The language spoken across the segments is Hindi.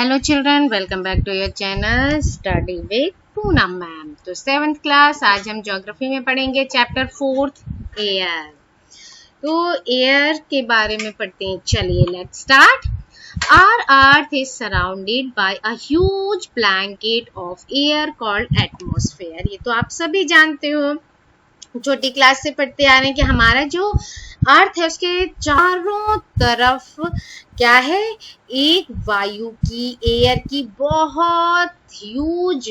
Hello children, welcome back to your channel study with Poonam ma'am. तो 7th क्लास आज हम ज्योग्राफी में पढ़ेंगे चैप्टर 4 एयर। तो एयर के बारे में पढ़ते हैं। चलिए let's start. Our earth is surrounded by a huge blanket of air called atmosphere। ये तो आप सभी जानते हो, छोटी क्लास से पढ़ते आ रहे हैं कि हमारा जो अर्थ है उसके चारों तरफ क्या है, एक वायु की, एयर की बहुत ह्यूज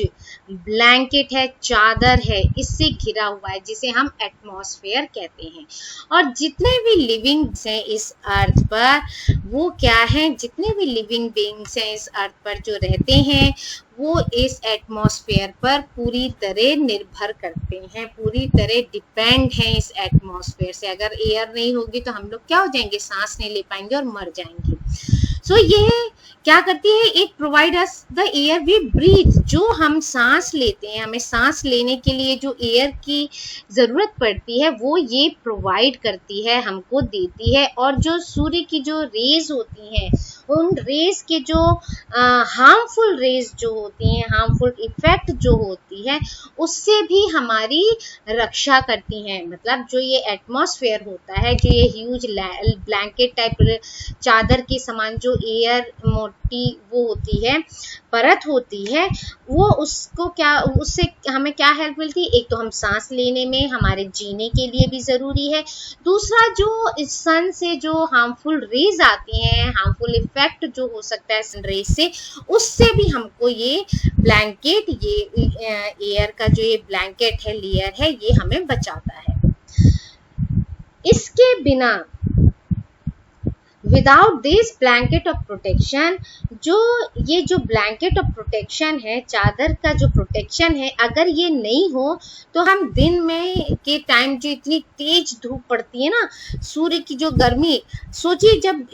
ब्लैंकेट है, चादर है, इससे घिरा हुआ है, जिसे हम एटमॉस्फेयर कहते हैं। और जितने भी लिविंग्स हैं इस अर्थ पर वो क्या हैं, जितने भी लिविंग बीइंग्स हैं इस अर्थ पर जो रहते हैं वो इस एटमॉस्फेयर पर पूरी तरह निर्भर करते हैं, पूरी तरह डिपेंड हैं इस एटमॉस्फेयर से। अगर एयर नहीं होगी तो हम लोग क्या हो जाएंगे, सांस नहीं ले पाएंगे और मर जाएंगे। सो ये क्या करती है, एक provide us the air we breathe. जो हम सांस लेते हैं, हमें सांस लेने के लिए जो एयर की ज़रूरत पड़ती है वो ये प्रोवाइड करती है, हमको देती है। और जो सूर्य की जो रेज होती हैं, उन रेज के जो हार्मफुल रेज जो होती हैं, हार्मफुल इफेक्ट जो होती है, उससे भी हमारी रक्षा करती हैं। मतलब जो ये एटमॉस्फेयर होता है, जो ये ह्यूज ब्लैंकेट टाइप चादर के समान जो एयर मोटी वो होती है, परत होती है, वो उसको क्या, उससे हमें क्या हेल्प मिलती है। एक तो हम सांस लेने में, हमारे जीने के लिए भी ज़रूरी है। दूसरा, जो इस सन से जो हार्मफुल रेज आती हैं, हार्मफुल इफेक्ट जो हो सकता है सन रेज से, उससे भी हमको ये ब्लैंकेट, ये एयर का जो ये ब्लैंकेट है, लेयर है, ये हमें बचाता है। इसके बिना, without this blanket of protection, ये जो ब्लैंकेट ऑफ प्रोटेक्शन है, चादर का जो प्रोटेक्शन है, अगर ये नहीं हो तो हम दिन में के टाइम जो इतनी तेज धूप पड़ती है ना, सूर्य की जो गर्मी, सोचिए जब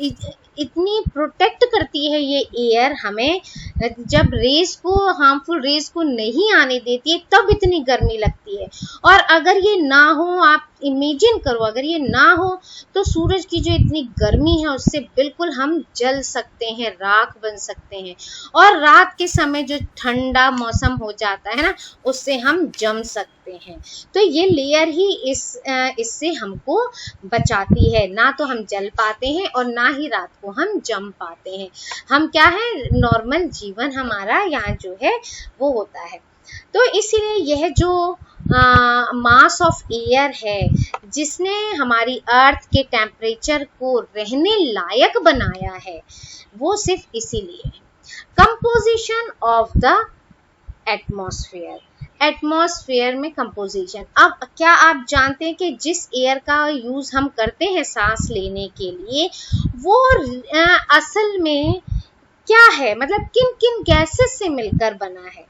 इतनी प्रोटेक्ट करती है ये एयर हमें, जब रेस को, हार्मफुल रेस को नहीं आने देती है, तब इतनी गर्मी लगती है। और अगर ये ना हो, आप इमेजिन करो, अगर ये ना हो तो सूरज की जो इतनी गर्मी है उससे बिल्कुल हम जल सकते हैं, राख बन सकते हैं। और रात के समय जो ठंडा मौसम हो जाता है ना, उससे हम जम सकते हैं। तो ये लेयर ही इससे हमको बचाती है। ना तो हम जल पाते हैं और ना ही रात को हम जम पाते हैं। हम क्या है, नॉर्मल जीवन हमारा यहाँ जो है वो होता है। तो इसीलिए यह जो मास ऑफ एयर है, जिसने हमारी अर्थ के टेम्परेचर को रहने लायक बनाया है, वो सिर्फ इसीलिए है। Composition of the atmosphere, atmosphere में कंपोजिशन। अब क्या आप जानते हैं कि जिस एयर का यूज हम करते हैं सांस लेने के लिए, वो असल में क्या है, मतलब किन किन गैसेस से मिलकर बना है।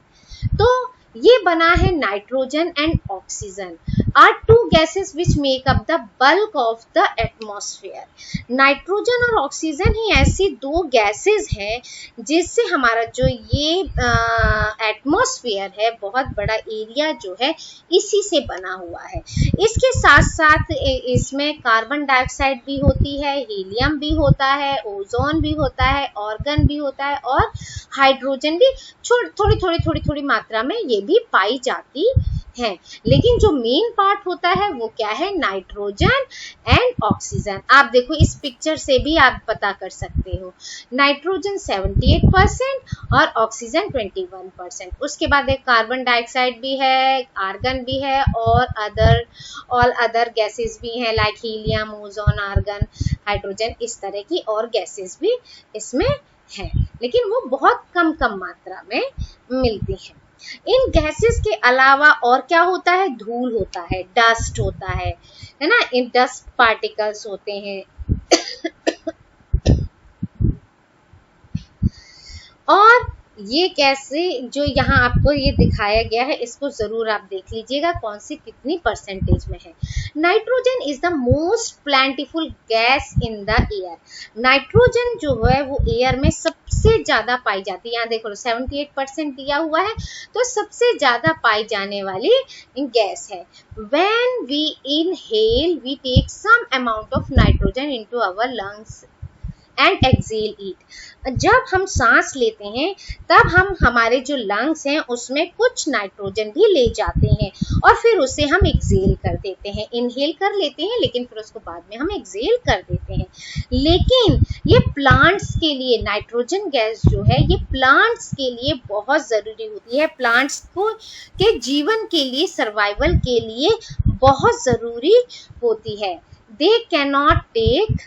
तो ये बना है nitrogen and oxygen, are two gases which make up the bulk of the atmosphere. Nitrogen और ऑक्सीजन ही ऐसी दो गैसेस हैं जिससे हमारा जो ये एटमॉस्फेयर है, बहुत बड़ा एरिया जो है, इसी से बना हुआ है। इसके साथ साथ इसमें कार्बन डाइऑक्साइड भी होती है, हीलियम भी होता है, ओजोन भी होता है, ऑर्गन भी होता है, और हाइड्रोजन भी थोड़ी मात्रा में ये भी पाई जाती है। लेकिन जो मेन पार्ट होता है वो क्या है, नाइट्रोजन एंड ऑक्सीजन। आप देखो इस पिक्चर से भी आप पता कर सकते हो, नाइट्रोजन 78% और ऑक्सीजन 21%। उसके बाद एक कार्बन डाइऑक्साइड भी है, आर्गन भी है, और ऑल अदर गैसेस भी हैं, like helium, ozone, argon, hydrogen, इस तरह की और गैसेस भी इसमें है, लेकिन वो बहुत कम मात्रा में मिलती हैं। इन गैसेस के अलावा और क्या होता है, धूल होता है, डस्ट होता है ना, इन डस्ट पार्टिकल्स होते हैं। और ये कैसे, जो यहाँ आपको ये दिखाया गया है, इसको जरूर आप देख लीजिएगा कौन सी कितनी परसेंटेज में है। Nitrogen is the most प्लेंटिफुल gas in the air. Nitrogen जो है वो एयर में सबसे ज्यादा पाई जाती है। यहाँ देखो 78% दिया हुआ है, तो सबसे ज्यादा पाई जाने वाली गैस है। When we inhale, we take some amount of nitrogen into our lungs and exhale it. जब हम सांस लेते हैं तब हम हमारे जो लंग्स हैं उसमें कुछ नाइट्रोजन भी ले जाते हैं और फिर उसे हम एक्सेल कर देते हैं। इनहेल कर लेते हैं लेकिन फिर उसको बाद में हम एक्सेल कर देते हैं। लेकिन ये प्लांट्स के लिए नाइट्रोजन गैस जो है ये प्लांट्स के लिए बहुत ज़रूरी होती है। प्लांट्स को के जीवन के लिए, सर्वाइवल के लिए बहुत ज़रूरी होती है। They can not take,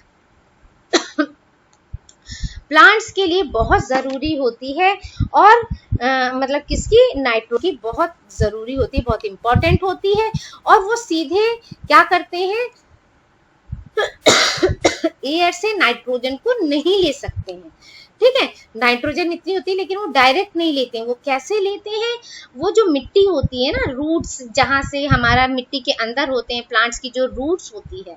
plants के लिए बहुत ज़रूरी होती है और मतलब किसकी, नाइट्रोजन की बहुत ज़रूरी होती है, बहुत इम्पॉर्टेंट होती है। और वो सीधे क्या करते हैं, एयर से नाइट्रोजन को नहीं ले सकते हैं। ठीक है, नाइट्रोजन इतनी होती है लेकिन वो डायरेक्ट नहीं लेते हैं। वो कैसे लेते हैं, वो जो मिट्टी होती है ना, रूट्स जहाँ से हमारा मिट्टी के अंदर होते हैं, प्लांट्स की जो रूट्स होती है,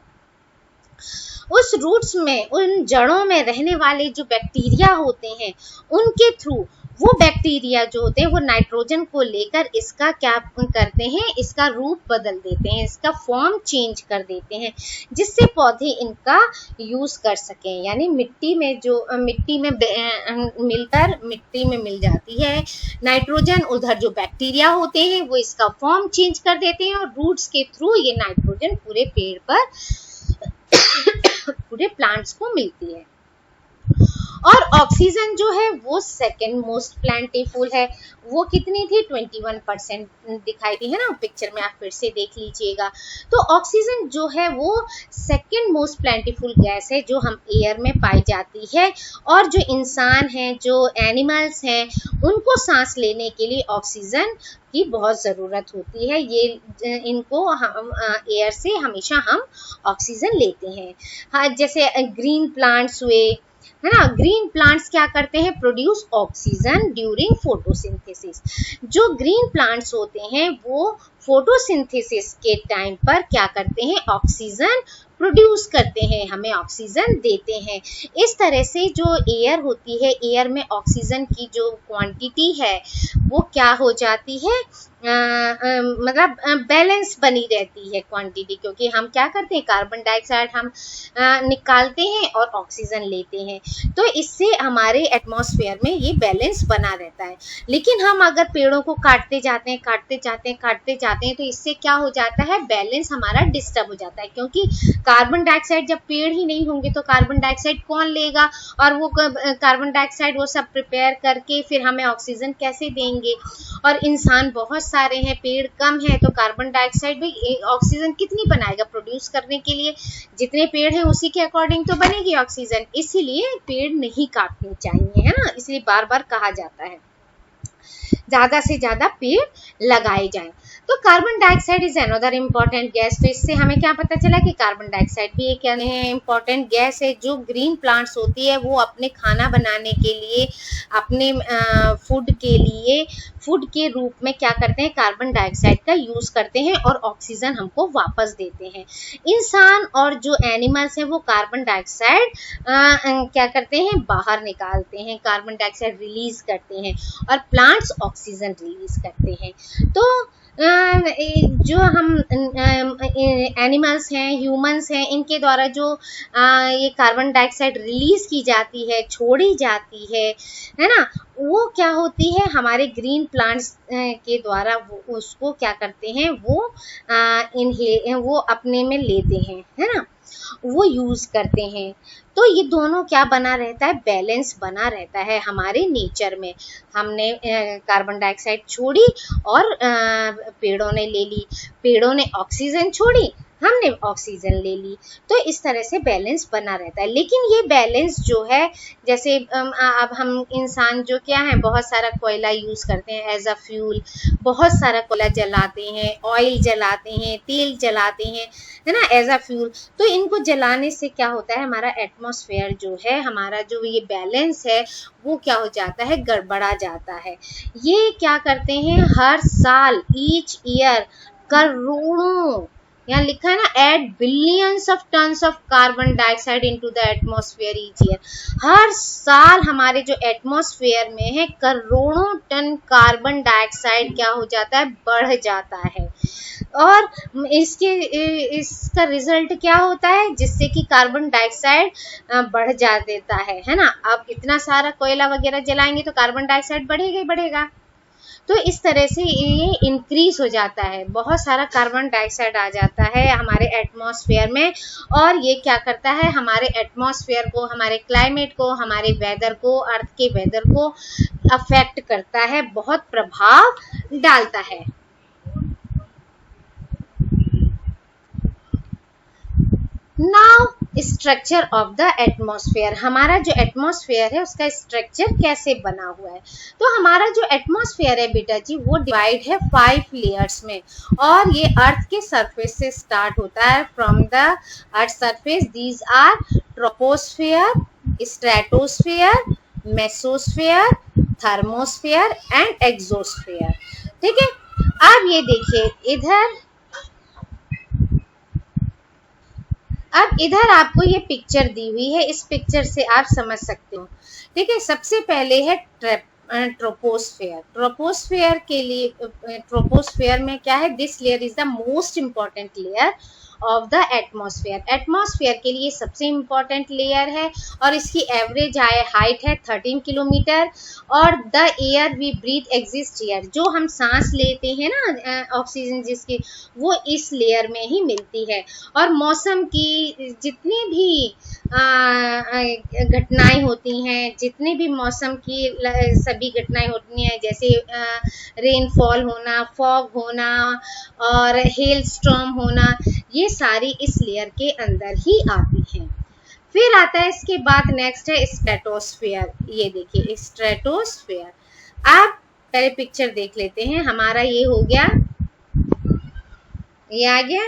उस रूट्स में, उन जड़ों में रहने वाले जो बैक्टीरिया होते हैं उनके थ्रू वो बैक्टीरिया जो होते हैं वो नाइट्रोजन को लेकर इसका क्या करते हैं, इसका रूप बदल देते हैं, इसका फॉर्म चेंज कर देते हैं, जिससे पौधे इनका यूज कर सकें। यानी मिट्टी में जो मिट्टी में मिलकर मिट्टी में मिल जाती है नाइट्रोजन, उधर जो बैक्टीरिया होते हैं वो इसका फॉर्म चेंज कर देते हैं और रूट्स के थ्रू ये नाइट्रोजन पूरे पेड़ पर पूरे प्लांट्स को मिलती है। और ऑक्सीजन जो है वो सेकेंड मोस्ट प्लेंटीफुल है। वो कितनी थी, 21% दिखाई दी है ना पिक्चर में, आप फिर से देख लीजिएगा। तो ऑक्सीजन जो है वो सेकेंड मोस्ट प्लेंटीफुल गैस है जो हम एयर में पाई जाती है। और जो इंसान हैं, जो एनिमल्स हैं, उनको सांस लेने के लिए ऑक्सीजन की बहुत ज़रूरत होती है। ये इनको हम एयर से हमेशा हम ऑक्सीजन लेते हैं। हाँ, जैसे ग्रीन प्लांट्स हुए, है ना, ग्रीन प्लांट्स क्या करते हैं, प्रोड्यूस ऑक्सीजन ड्यूरिंग फोटोसिंथेसिस। जो ग्रीन प्लांट्स होते हैं वो फोटोसिंथेसिस के टाइम पर क्या करते हैं, ऑक्सीजन प्रोड्यूस करते हैं, हमें ऑक्सीजन देते हैं। इस तरह से जो एयर होती है, एयर में ऑक्सीजन की जो क्वांटिटी है वो क्या हो जाती है, मतलब बैलेंस बनी रहती है क्वांटिटी, क्योंकि हम क्या करते हैं, कार्बन डाइऑक्साइड हम निकालते हैं और ऑक्सीजन लेते हैं, तो इससे हमारे एटमॉस्फेयर में ये बैलेंस बना रहता है। लेकिन हम अगर पेड़ों को काटते जाते हैं तो इससे क्या हो जाता है, बैलेंस हमारा डिस्टर्ब हो जाता है, क्योंकि कार्बन डाइऑक्साइड, जब पेड़ ही नहीं होंगे तो कार्बन डाइऑक्साइड कौन लेगा, और वो कार्बन डाइऑक्साइड वो सब प्रिपेयर करके फिर हमें ऑक्सीजन कैसे देंगे। और इंसान बहुत सारे हैं, पेड़ कम है, तो कार्बन डाइऑक्साइड भी ऑक्सीजन कितनी बनाएगा प्रोड्यूस करने के लिए, जितने पेड़ हैं उसी के अकॉर्डिंग तो बनेगी ऑक्सीजन। इसीलिए पेड़ नहीं काटने चाहिए, है ना, इसलिए बार बार कहा जाता है ज्यादा से ज्यादा पेड़ लगाए जाएं। तो carbon dioxide is another important gas. तो इससे हमें क्या पता चला कि कार्बन डाइऑक्साइड भी एक इम्पॉर्टेंट गैस है। जो ग्रीन प्लांट्स होती है वो अपने खाना बनाने के लिए, अपने फूड के रूप में क्या करते हैं, कार्बन डाइऑक्साइड का यूज करते हैं और ऑक्सीजन हमको वापस देते हैं। इंसान और जो एनिमल्स हैं वो कार्बन डाइऑक्साइड क्या करते हैं, बाहर निकालते हैं, कार्बन डाइऑक्साइड रिलीज करते हैं, और प्लांट्स ऑक्सीजन रिलीज करते हैं। तो जो हम एनिमल्स हैं, ह्यूमंस हैं, इनके द्वारा जो ये कार्बन डाइऑक्साइड रिलीज की जाती है, छोड़ी जाती है ना, वो क्या होती है, हमारे ग्रीन प्लांट्स के द्वारा वो उसको क्या करते हैं, वो अपने में लेते हैं, है ना, वो यूज करते हैं। तो ये दोनों क्या बना रहता है, बैलेंस बना रहता है हमारे नेचर में। हमने कार्बन डाइऑक्साइड छोड़ी और पेड़ों ने ले ली, पेड़ों ने ऑक्सीजन छोड़ी, हमने ऑक्सीजन ले ली, तो इस तरह से बैलेंस बना रहता है। लेकिन ये बैलेंस जो है, जैसे अब हम इंसान जो क्या है, बहुत सारा कोयला यूज़ करते हैं एज अ फ्यूल, बहुत सारा कोयला जलाते हैं, ऑयल जलाते हैं, तेल जलाते हैं, है ना, एज अ फ्यूल। तो इनको जलाने से क्या होता है, हमारा एटमॉस्फेयर जो है, हमारा जो ये बैलेंस है वो क्या हो जाता है, गड़बड़ा जाता है। ये क्या करते हैं, हर साल, ईच ईयर, करोड़ों, यहाँ लिखा है ना, add billions of tons of carbon dioxide into the atmosphere each year. हर साल हमारे जो एटमॉस्फेयर में है करोड़ों टन कार्बन डाइऑक्साइड क्या हो जाता है, बढ़ जाता है। और इसका रिजल्ट क्या होता है, जिससे कि कार्बन डाइऑक्साइड बढ़ जा देता है ना। अब इतना सारा कोयला वगैरह जलाएंगे तो कार्बन डाइऑक्साइड बढ़ेगा ही बढ़ेगा। तो इस तरह से ये इंक्रीज हो जाता है, बहुत सारा कार्बन डाइऑक्साइड आ जाता है हमारे एटमॉस्फेयर में। और ये क्या करता है, हमारे एटमॉस्फेयर को, हमारे क्लाइमेट को, हमारे वेदर को, अर्थ के वेदर को अफेक्ट करता है, बहुत प्रभाव डालता है। Now structure of the atmosphere, हमारा जो एटमॉस्फेयर है उसका स्ट्रक्चर कैसे बना हुआ है। तो हमारा जो एटमॉस्फेयर है बेटा जी, वो डिवाइड है 5 लेयर्स में, और ये अर्थ के सरफेस से स्टार्ट होता है। From the earth surface these are troposphere, stratosphere, mesosphere, thermosphere and exosphere. ठीक है, अब ये देखिए इधर आपको ये पिक्चर दी हुई है, इस पिक्चर से आप समझ सकते हो। ठीक है, सबसे पहले है ट्रोपोस्फेयर। ट्रोपोस्फेयर के लिए, ट्रोपोस्फेयर में क्या है, this layer is the most important layer of the atmosphere. Atmosphere के लिए सबसे इंपॉर्टेंट लेयर है, और इसकी एवरेज हाइट है 13 किलोमीटर। और the air we breathe exist air, जो हम सांस लेते हैं ना, ऑक्सीजन जिसकी, वो इस लेयर में ही मिलती है। और मौसम की जितनी भी घटनाएं होती हैं, जितने भी मौसम की सभी घटनाएं होती हैं, जैसे रेनफॉल होना, फॉग होना और हेल स्टॉर्म होना, ये सारी इस लेयर के अंदर ही आती हैं। फिर आता है इसके बाद नेक्स्ट है स्ट्रेटोस्फेयर। ये देखिए स्ट्रेटोस्फेयर। आप पहले पिक्चर देख लेते हैं। हमारा ये हो गया, ये आ गया,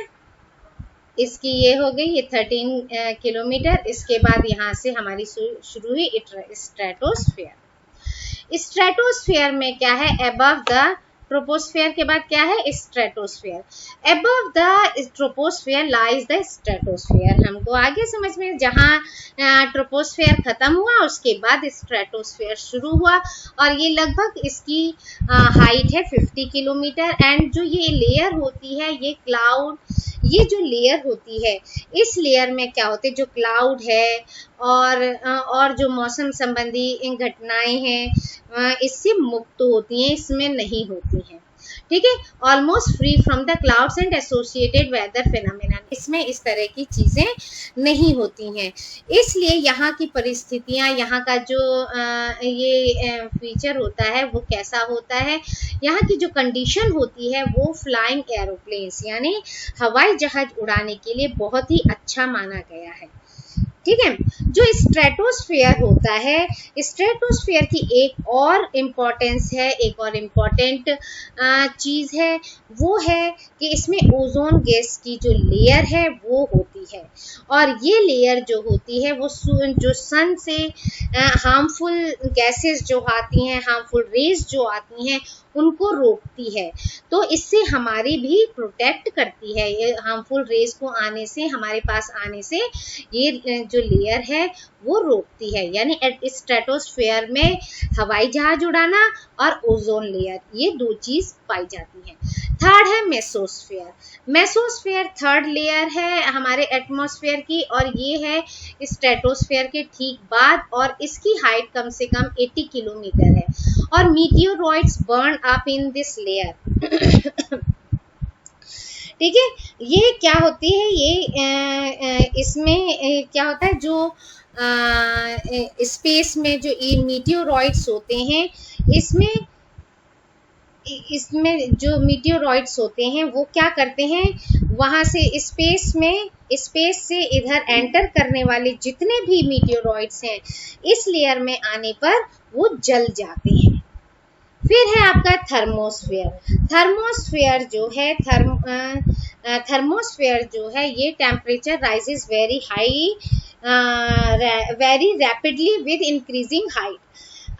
इसकी ये हो गई, ये 13 किलोमीटर। इसके बाद यहाँ से हमारी शुरू हुई स्ट्रेटोस्फेयर। स्ट्रेटोस्फेयर में क्या है, अबव द ट्रोपोस्फेयर के बाद क्या है, stratosphere. Above the troposphere lies the stratosphere. हमको आगे समझ में, जहाँ ट्रोपोस्फेयर खत्म हुआ उसके बाद स्ट्रेटोस्फेयर शुरू हुआ, और ये लगभग इसकी हाइट है 50 किलोमीटर। एंड जो ये लेयर होती है, ये क्लाउड, ये जो लेयर होती है, इस लेयर में क्या होते हैं, जो क्लाउड है और जो मौसम संबंधी घटनाएं हैं, इससे मुक्त होती हैं, इसमें नहीं होती हैं। ठीक है, almost free from the clouds and associated weather phenomena, इसमें इस तरह की चीजें नहीं होती हैं। इसलिए यहाँ की परिस्थितियाँ, यहाँ का जो ये फीचर होता है वो कैसा होता है, यहाँ की जो कंडीशन होती है वो फ्लाइंग एरोप्लेन्स यानी हवाई जहाज उड़ाने के लिए बहुत ही अच्छा माना गया है। ठीक है, जो स्ट्रेटोस्फेयर होता है, स्ट्रेटोस्फेयर की एक और इम्पोर्टेंस है, एक और इम्पोर्टेंट चीज़ है, वो है कि इसमें ओजोन गैस की जो लेयर है वो होती है। और ये लेयर जो होती है वो जो सन से हार्मफुल गैसेस जो आती हैं, हार्मफुल रेज जो आती हैं, उनको रोकती है। तो इससे हमारी भी प्रोटेक्ट करती है, ये हार्मफुल रेज को आने से, हमारे पास आने से ये जो लेयर है वो रोकती है। यानी स्ट्रेटोस्फेयर में हवाई जहाज उड़ाना और ओजोन लेयर, ये दो चीज पाई जाती है। थर्ड है मेसोस्फेयर। मेसोस्फेयर थर्ड लेयर है हमारे एटमॉस्फेयर की, और ये है स्ट्रेटोस्फेयर के ठीक बाद, और इसकी हाइट कम से कम 80 किलोमीटर है। और meteoroids burn up in this layer. ठीक है, ये क्या होती है, ये इसमें क्या होता है, जो स्पेस में जो ये मीटियोरॉइड्स होते हैं, इसमें जो मीटियोरॉइड्स होते हैं वो क्या करते हैं, वहाँ से स्पेस से इधर एंटर करने वाले जितने भी मीटियोरॉइड्स हैं, इस लेयर में आने पर वो जल जाते हैं। फिर है आपका थर्मोस्फेयर। थर्मोस्फेयर जो है ये temperature rises very rapidly with increasing height.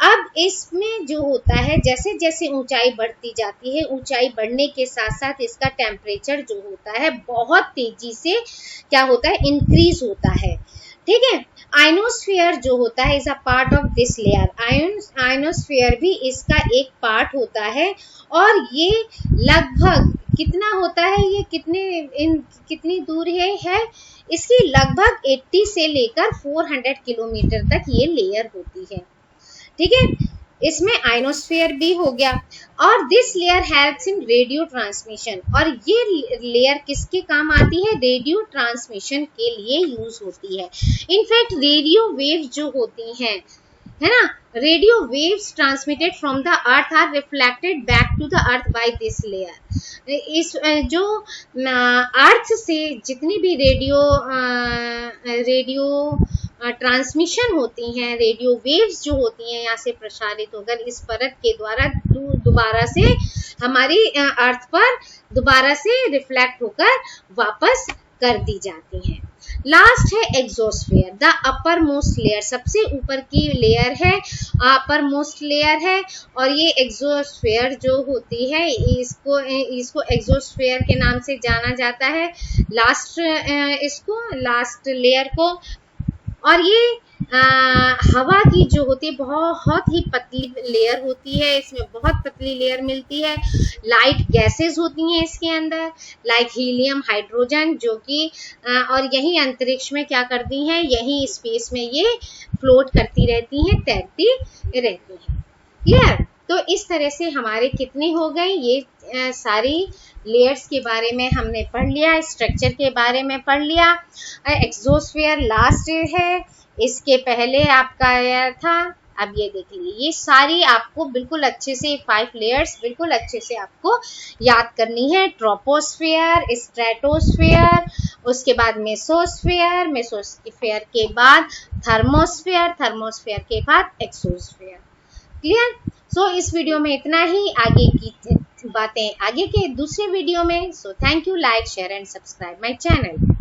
अब इसमें जो होता है, जैसे जैसे ऊंचाई बढ़ती जाती है, ऊंचाई बढ़ने के साथ साथ इसका टेम्परेचर जो होता है बहुत तेजी से क्या होता है, इंक्रीज होता है। ठीक है, आयनोस्फीयर जो होता है is a part of this layer. Ionosphere भी इसका एक पार्ट होता है, और ये लगभग कितना होता है ये, कितनी दूर है इसकी लगभग 80 से लेकर 400 किलोमीटर तक ये लेयर होती है। ठीक है, इसमें आइनोस्फीयर भी हो गया। और this layer helps in radio transmission, और ये लेयर किसके काम आती है, रेडियो ट्रांसमिशन के लिए यूज होती है। इनफैक्ट रेडियो वेव्स जो होती हैं, है ना, radio waves transmitted from the earth are reflected back to the earth by this layer. इस जो अर्थ से जितनी भी रेडियो ट्रांसमिशन होती हैं, रेडियो वेव्स जो होती हैं यहाँ से प्रसारित होकर इस परत के द्वारा दोबारा से हमारी अर्थ पर दोबारा से रिफ्लेक्ट होकर वापस कर दी जाती हैं। लास्ट है exosphere, the upper most layer, सबसे ऊपर की लेयर है, अपर मोस्ट लेयर है। और ये एग्जोस्फेयर जो होती है इसको एग्जोस्फेयर के नाम से जाना जाता है, लास्ट लेयर को। और ये हवा की जो होती है बहुत ही पतली लेयर होती है, इसमें बहुत पतली लेयर मिलती है। लाइट गैसेस होती हैं इसके अंदर, लाइक हीलियम, हाइड्रोजन, जो कि और यही अंतरिक्ष में क्या करती हैं, यही स्पेस में ये फ्लोट करती रहती हैं, तैरती रहती हैं। क्लियर? तो इस तरह से हमारे कितने हो गए, ये सारी लेयर्स के बारे में हमने पढ़ लिया, स्ट्रक्चर के बारे में पढ़ लिया। एग्जोस्फेयर लास्ट है, इसके पहले आपका एयर था। अब ये देख लीजिए, ये सारी आपको बिल्कुल अच्छे से 5 लेयर्स बिल्कुल अच्छे से आपको याद करनी है। ट्रोपोस्फेयर, स्ट्रेटोस्फेयर, उसके बाद मेसोस्फेयर, मेसोस्फेयर के बाद थर्मोस्फेयर, थर्मोस्फेयर के बाद एक्सोस्फेयर। क्लियर? सो इस वीडियो में इतना ही, आगे की बातें आगे के दूसरे वीडियो में। So thank you, like, share and subscribe my channel.